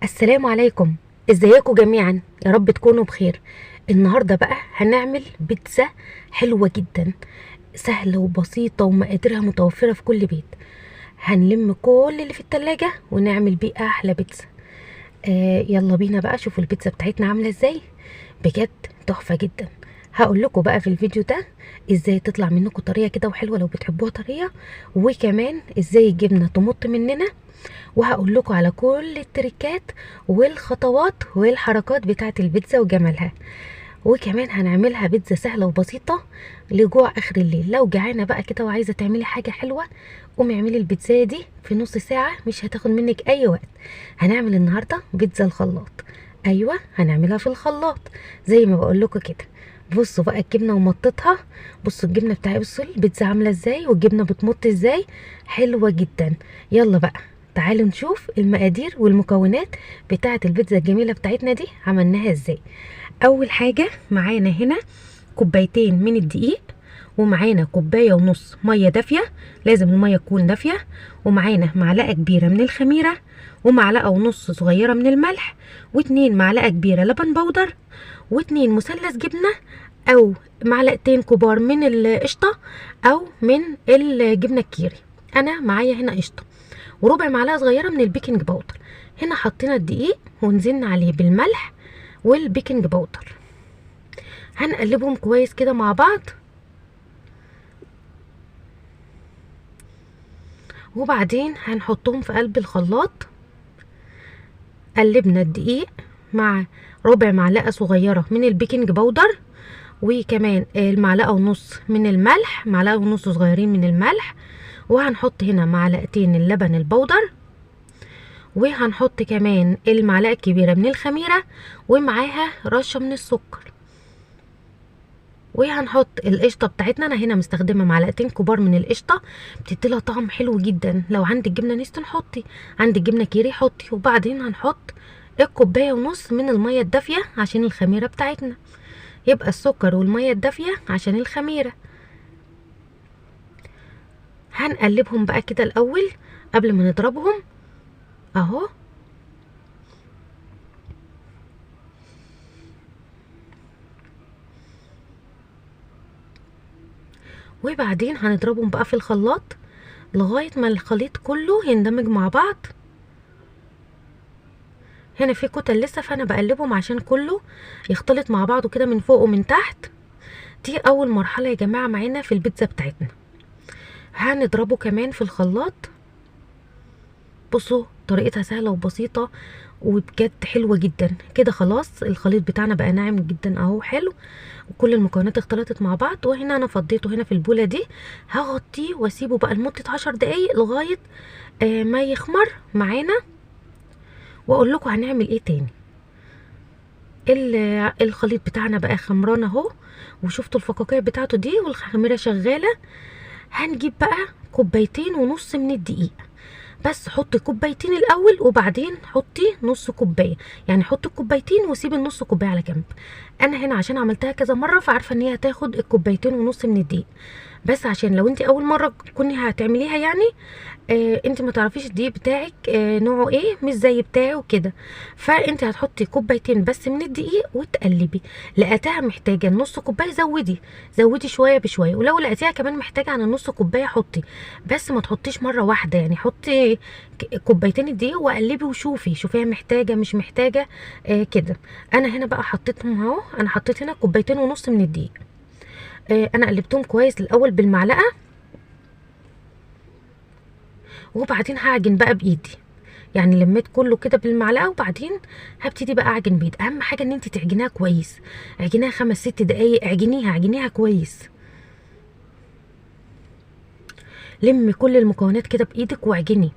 السلام عليكم. ازيكم جميعا؟ يا رب تكونوا بخير. النهارده بقى هنعمل بيتزا حلوه جدا، سهله وبسيطه ومقاديرها متوفره في كل بيت. هنلم كل اللي في التلاجة ونعمل بيه احلى بيتزا. يلا بينا بقى شوفوا البيتزا بتاعتنا عامله ازاي. بجد تحفه جدا. هقول لكم بقى في الفيديو ده ازاي تطلع منكم طريه كده وحلوه لو بتحبوها طريه، وكمان ازاي الجبنه تمط مننا، وهقول لكم على كل التريكات والخطوات والحركات بتاعه البيتزا وجمالها. وكمان هنعملها بيتزا سهله وبسيطه لجوع اخر الليل. لو جعانه بقى كده وعايزه تعملي حاجه حلوه، قومي اعملي البيتزا دي في نص ساعه، مش هتاخد منك اي وقت. هنعمل النهارده بيتزا الخلاط. ايوه هنعملها في الخلاط زي ما بقول لكم كده. بصوا بقى الجبنه ومطتها. بصوا الجبنه بتاعي، بصوا البيتزا عامله ازاي والجبنه بتمط ازاي، حلوه جدا. يلا بقى تعالوا نشوف المقادير والمكونات بتاعه البيتزا الجميله بتاعتنا دي عملناها ازاي. اول حاجه معانا هنا كوبايتين من الدقيق، ومعانا كوبايه ونص ميه دافيه، لازم الميه تكون دافيه، ومعانا معلقه كبيره من الخميره، ومعلقه ونص صغيره من الملح، واتنين معلقه كبيره لبن بودر، واتنين مثلث جبنه، او معلقتين كبار من القشطه، او من الجبنه الكيري. انا معايا هنا قشطه، وربع معلقه صغيره من البيكنج باودر. هنا حطينا الدقيق ونزلنا عليه بالملح والبيكنج باودر. هنقلبهم كويس كده مع بعض، وبعدين هنحطهم في قلب الخلاط. قلبنا الدقيق مع ربع معلقه صغيره من البيكنج باودر، وكمان المعلقه ونص من الملح، معلقه ونص صغيرين من الملح، وهنحط هنا معلقتين اللبن البودر، وهنحط كمان المعلقه الكبيره من الخميره، ومعاها رشه من السكر، وهنحط القشطه بتاعتنا. انا هنا مستخدمه معلقتين كبار من القشطه، بتديلها طعم حلو جدا. لو عندك جبنه نستون حطي، عندك جبنه كيري حطي. وبعدين هنحط الكوبايه ونص من الميه الدافيه عشان الخميره بتاعتنا، يبقى السكر والميه الدافيه عشان الخميره. هنقلبهم بقى كده الاول قبل ما نضربهم اهو. وبعدين هنضربهم بقى في الخلاط لغايه ما الخليط كله يندمج مع بعض. هنا في كتل لسه، فانا بقلبهم عشان كله يختلط مع بعضه كده من فوق ومن تحت. دي اول مرحله يا جماعه معانا في البيتزا بتاعتنا. هنضربه كمان في الخلاط. بصوا طريقتها سهله وبسيطه وبجد حلوه جدا. كده خلاص الخليط بتاعنا بقى ناعم جدا اهو، حلو، وكل المكونات اختلطت مع بعض. وهنا انا فضيته هنا في البوله دي، هغطيه واسيبه بقى لمده 10 دقايق لغايه ما يخمر معانا. واقول لكم هنعمل ايه تاني. الخليط بتاعنا بقى خمران اهو، وشفتوا الفقاقيع بتاعته دي والخميره شغاله. هنجيب بقى كوبايتين ونص من الدقيق، بس حطي كوبايتين الاول وبعدين حطي نص كوبايه، يعني حطي الكوبايتين وسيبي النص كوبايه على جنب. انا هنا عشان عملتها كذا مره فعارفه ان هي هتاخد الكوبايتين ونص من الدقيق، بس عشان لو انت اول مره تكوني هتعمليها يعني انت ما تعرفيش الدقيق بتاعك نوعه ايه، مش زي بتاعه كده، فانت هتحطي كوبايتين بس من الدقيق وتقلبي. لقيتها محتاجه نص كوبايه زودي شويه بشويه، ولو لقيتيها كمان محتاجه عن النص كوبايه حطي، بس ما تحطيش مره واحده. يعني حطي كوبايتين الدقيق وقلبي وشوفي شوفيها محتاجه مش محتاجه كده. انا هنا بقى حطيتهم اهو، انا حطيت هنا كوبايتين ونص من الدقيق. انا قلبتهم كويس الاول بالمعلقه، وبعدين هعجن بقى بايدي. يعني لميت كله كده بالمعلقه، وبعدين هبتدي بقى اعجن بايدي. اهم حاجه ان انت تعجنيها كويس، اعجنيها 5 6 دقايق، اعجنيها كويس. لمي كل المكونات كده بايدك واعجني.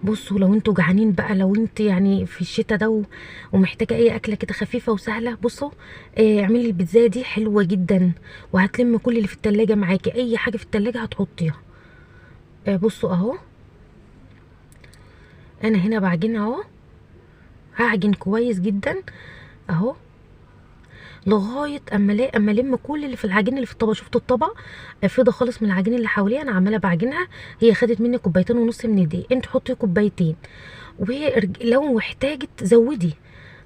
بصوا لو انتوا جعانين بقى، لو انت يعني في الشتاء ده ومحتاجه اي اكله كده خفيفه وسهله، بصوا اعملي البيتزا دي حلوه جدا، وهتلم كل اللي في التلاجة معاكي. اي حاجه في التلاجة هتحطيها. بصوا اهو، انا هنا بعجن اهو، هعجن كويس جدا اهو. لغايه اما الم كل اللي في العجين اللي في الطبق. شفتوا الطبق فضى خالص من العجين اللي حواليه، انا عماله بعجنها. هي خدت مني كوبايتين ونص من الدقيق، انت حطي كوبايتين، لو احتاجت زودي،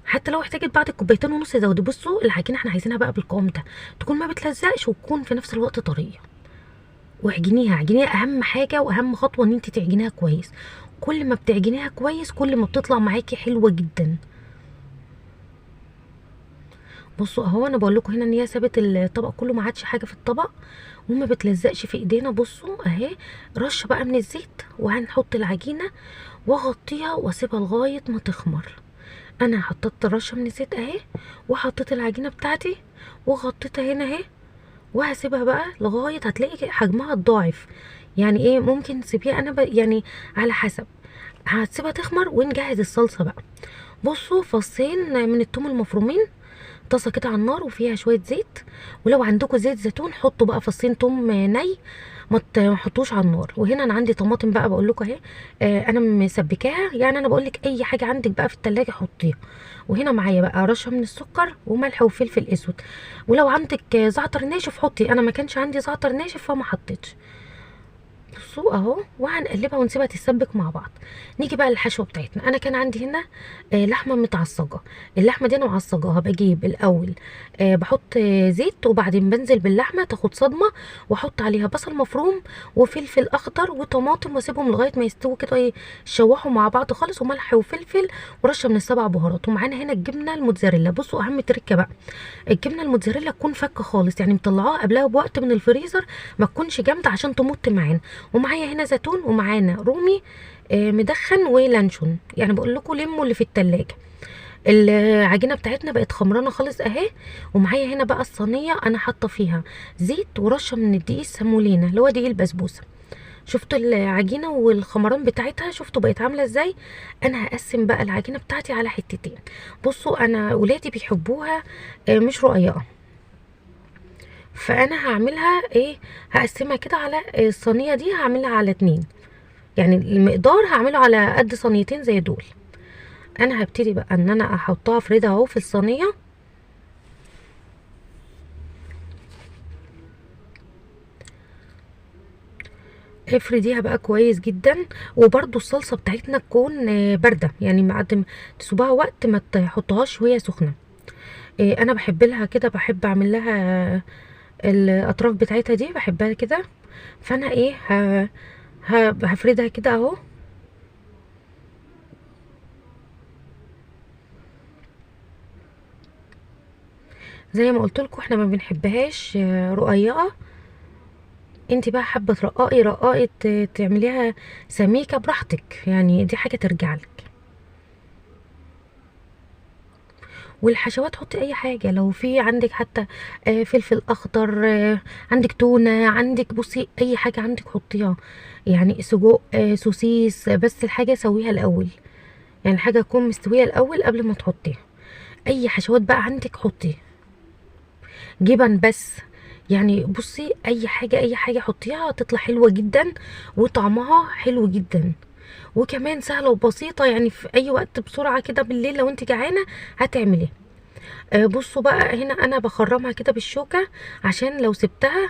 حتى لو احتاجت بعد الكوبايتين ونص زودي. بصوا العجينه احنا عايزينها بقى بالقوام ده، تكون ما بتلزقش وتكون في نفس الوقت طريه. واعجنيها، اعجنيها اهم حاجه واهم خطوه ان انت تعجنيها كويس. كل ما بتعجنيها كويس كل ما بتطلع معاكي حلوه جدا. بصوا اهو انا بقول لكم هنا ان هي سابت الطبق كله، ما عادش حاجه في الطبق وما بتلزقش في ايدينا. بصوا اهي رشه بقى من الزيت، وهنحط العجينه واغطيها واسيبها لغايه ما تخمر. انا حطيت رشه من الزيت اهي، وحطيت العجينه بتاعتي وغطيتها هنا اهي، وهسيبها بقى لغايه هتلاقي حجمها اتضاعف. يعني ايه، ممكن تسيبيها يعني على حسب. هتسيبها تخمر ونجهز الصلصه بقى. بصوا فصين من الثوم المفرومين، طاسه كده على النار وفيها شويه زيت، ولو عندكم زيت زيتون حطوا بقى فصين توم ني، ما تحطوش على النار. وهنا انا عندي طماطم بقى بقول لكم اهي، انا مسبكاها. يعني انا بقول لك اي حاجه عندك بقى في التلاجة حطيها. وهنا معايا بقى رشه من السكر وملح وفلفل اسود، ولو عندك زعتر ناشف حطي. انا ما كانش عندي زعتر ناشف فما حطيتش. بصوا اهو، وهنقلبها ونسيبها تتسبك مع بعض. نيجي بقى للحشوه بتاعتنا. انا كان عندي هنا لحمه متعصجه. اللحمه دي انا معصجاها. بجيب الاول بحط زيت، وبعدين بنزل باللحمه تاخد صدمه، واحط عليها بصل مفروم وفلفل اخضر وطماطم، واسيبهم لغايه ما يستووا كده يشوحوا مع بعض خالص، وملح وفلفل ورشه من السبع بهارات. ومعانا هنا الجبنه الموتزاريلا. بصوا اهم تركه بقى، الجبنه الموتزاريلا تكون فكه خالص، يعني مطلعاها قبلها بوقت من الفريزر، ما تكونش جامده عشان تمط معانا. ومعايا هنا زيتون، ومعانا رومي مدخن ولانشون. يعني بقول لكم لموا اللي في التلاجة. العجينه بتاعتنا بقت خمرانه خالص اهي. ومعايا هنا بقى الصينيه انا حاطه فيها زيت ورشه من الدقيق السمولينا اللي هو دقيق البسبوسه. شفتوا العجينه والخمران بتاعتها، شفتوا بقت عامله ازاي. انا هقسم بقى العجينه بتاعتي على حتتين. بصوا انا ولادي بيحبوها مش رقيقه، فانا هعملها ايه، هقسمها كده على الصينيه دي، هعملها على اتنين. يعني المقدار هعمله على قد صينيتين زي دول. انا هبتدي بقى ان انا احطها افردها اهو في الصينيه. افرديها بقى كويس جدا. وبرده الصلصه بتاعتنا تكون بارده، يعني بعد ما تسيبوها وقت ما تحطوهاش وهي سخنه. انا بحب لها كده، بحب اعمل لها الاطراف بتاعتها دي بحبها كده. فانا ايه هفردها كده اهو. زي ما قلت لكم احنا ما بنحبهاش رقيقه. انت بقى حابه ترققي رقائق تعمليها سميكه براحتك، يعني دي حاجه ترجع لك. والحشوات حطي اي حاجه، لو في عندك حتى فلفل اخضر، عندك تونه، عندك بصي اي حاجه عندك حطيها. يعني سجق سوسيس، بس الحاجه سويها الاول، يعني الحاجه تكون مستويه الاول قبل ما تحطيها. اي حشوات بقى عندك حطي. جبن بس، يعني بصي اي حاجه اي حاجه حطيها هتطلع حلوه جدا وطعمها حلو جدا. وكمان سهله وبسيطه، يعني في اي وقت بسرعه كده بالليل لو انت جعانه هتعمليها. بصوا بقى هنا انا بخرمها كده بالشوكه، عشان لو سبتها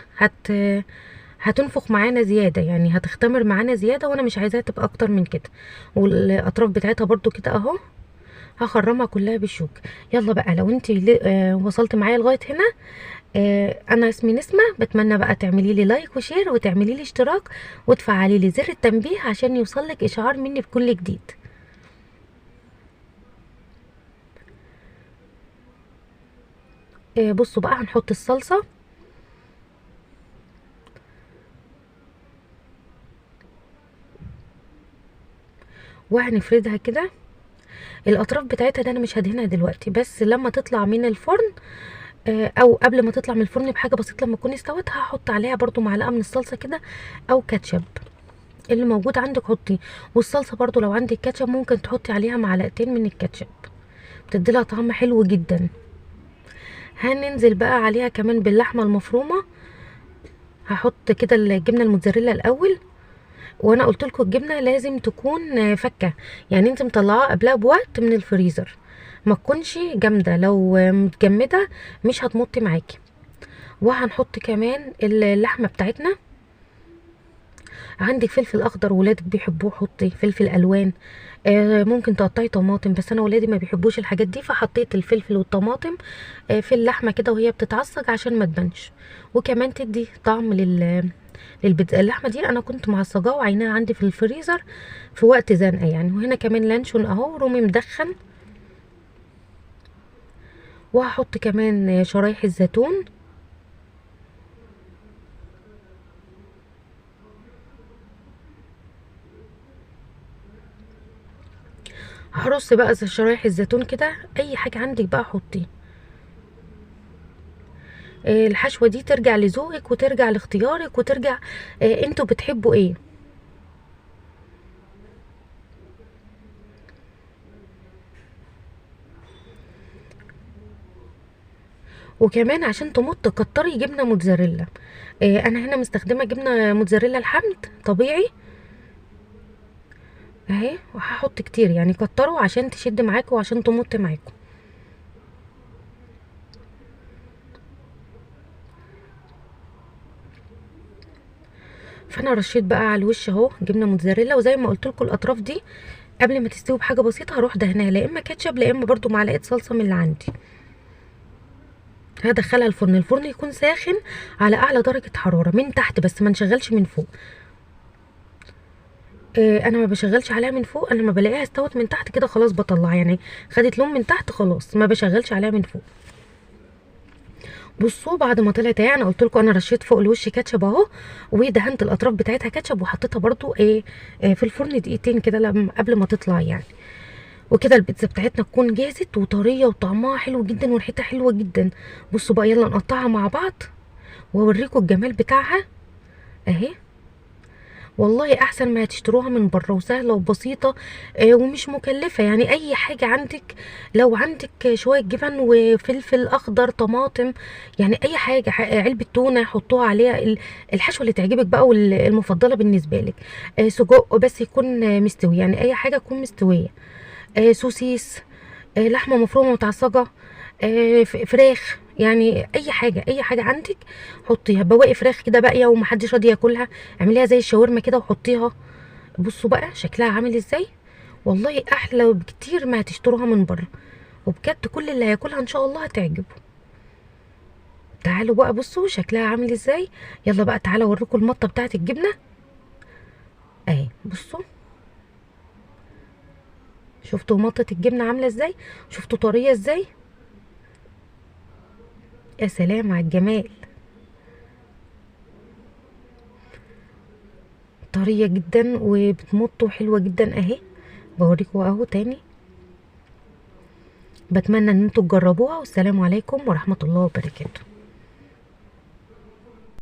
هتنفخ معانا زياده، يعني هتختمر معانا زياده، وانا مش عايزاها تبقى اكتر من كده. والاطراف بتاعتها برضو كده اهو هخرمها كلها بالشوك. يلا بقى لو انت وصلت معايا لغايه هنا، انا اسمي نسمة، بتمنى بقى تعملي لي لايك وشير وتعملي لي اشتراك وتفعلي لي زر التنبيه عشان يوصلك اشعار مني بكل جديد. بصوا بقى هنحط الصلصة، وهنفردها كده. الاطراف بتاعتها ده انا مش هدهنها دلوقتي، بس لما تطلع من الفرن او قبل ما تطلع من الفرن بحاجه بسيطه لما تكون استوت هحط عليها برضو معلقه من الصلصه كده، او كاتشب اللي موجود عندك حطي. والصلصه برضو لو عندك كاتشب ممكن تحطي عليها معلقتين من الكاتشب، بتدي لها طعم حلو جدا. هننزل بقى عليها كمان باللحمه المفرومه. هحط كده الجبنه الموتزاريلا الاول. وانا قلت لكم الجبنه لازم تكون فكه، يعني انت مطلعاها قبلها بوقت من الفريزر، ما تكونش جامده، لو متجمده مش هتمط معاكي. وهنحط كمان اللحمه بتاعتنا. عندك فلفل اخضر ولادك بيحبوه حطي، فلفل الوان. ممكن تقطعي طماطم، بس انا ولادي ما بيحبوش الحاجات دي، فحطيت الفلفل والطماطم في اللحمه كده وهي بتتعصج عشان ما تبانش، وكمان تدي طعم للبيتزا. اللحمه دي انا كنت معصجاها وعيناها عندي في الفريزر في وقت زنقه يعني. وهنا كمان لانشون اهو رومي مدخن. وهحط كمان شرايح الزيتون. هرص بقى شرايح الزيتون كده، اي حاجه عندك بقى حطيه. الحشوه دي ترجع لذوقك وترجع لاختيارك وترجع انتوا بتحبوا ايه. وكمان عشان تمط كتري جبنه موتزاريلا. انا هنا مستخدمه جبنه موتزاريلا الحمد طبيعي اهي، وهحط كتير يعني، كتروا عشان تشد معاكم وعشان تمط معاكم. فانا رشيت بقى على الوش اهو جبنه موتزاريلا، وزي ما قلت لكم الاطراف دي قبل ما تستوي بحاجه بسيطه هروح دهنها، لا اما كاتشب لا اما برده معلقه صلصه من اللي عندي. هدخلها الفرن، الفرن يكون ساخن على اعلى درجه حراره من تحت بس ما نشغلش من فوق. انا ما بشغلش عليها من فوق، انا لما بلاقيها استوت من تحت كده خلاص بطلعها يعني، خدت لون من تحت خلاص ما بشغلش عليها من فوق. بصوا بعد ما طلعت اهي، انا قلت لكم انا رشيت فوق الوش كاتشب اهو، ودهنت الاطراف بتاعتها كاتشب وحطيتها برده في الفرن دقيقتين كده قبل ما تطلع يعني. وكده البيتزا بتاعتنا تكون جاهزت وطريه وطعمها حلو جدا وريحتها حلوه جدا. بصوا بقى يلا نقطعها مع بعض واوريكم الجمال بتاعها اهي. والله احسن ما هتشتروها من بره، وسهله وبسيطه ومش مكلفه يعني. اي حاجه عندك، لو عندك شويه جبن وفلفل اخضر طماطم يعني اي حاجه، علبه تونه حطوها عليها الحشوه اللي تعجبك بقى والمفضله بالنسبه لك. سجق بس يكون مستوي يعني، اي حاجه تكون مستويه. سوسيس، لحمه مفرومه متعصجه، فراخ يعني، اي حاجه اي حاجه عندك حطيها. بواقي فراخ كده باقيه ومحدش راضي ياكلها، اعمليها زي الشاورما كده وحطيها. بصوا بقى شكلها عامل ازاي، والله احلى بكتير ما هتشتروها من بره، وبجد كل اللي هياكلها ان شاء الله هتعجبه. تعالوا بقى بصوا شكلها عامل ازاي. يلا بقى تعالوا اوريكم المطه بتاعت الجبنه اهي. بصوا شفتوا مطه الجبنه عامله ازاي، شفتوا طريه ازاي، يا سلام على الجمال. طريه جدا وبتمط وحلوه جدا اهي. بوريكم اهو تاني. بتمنى ان انتوا تجربوها، والسلام عليكم ورحمه الله وبركاته.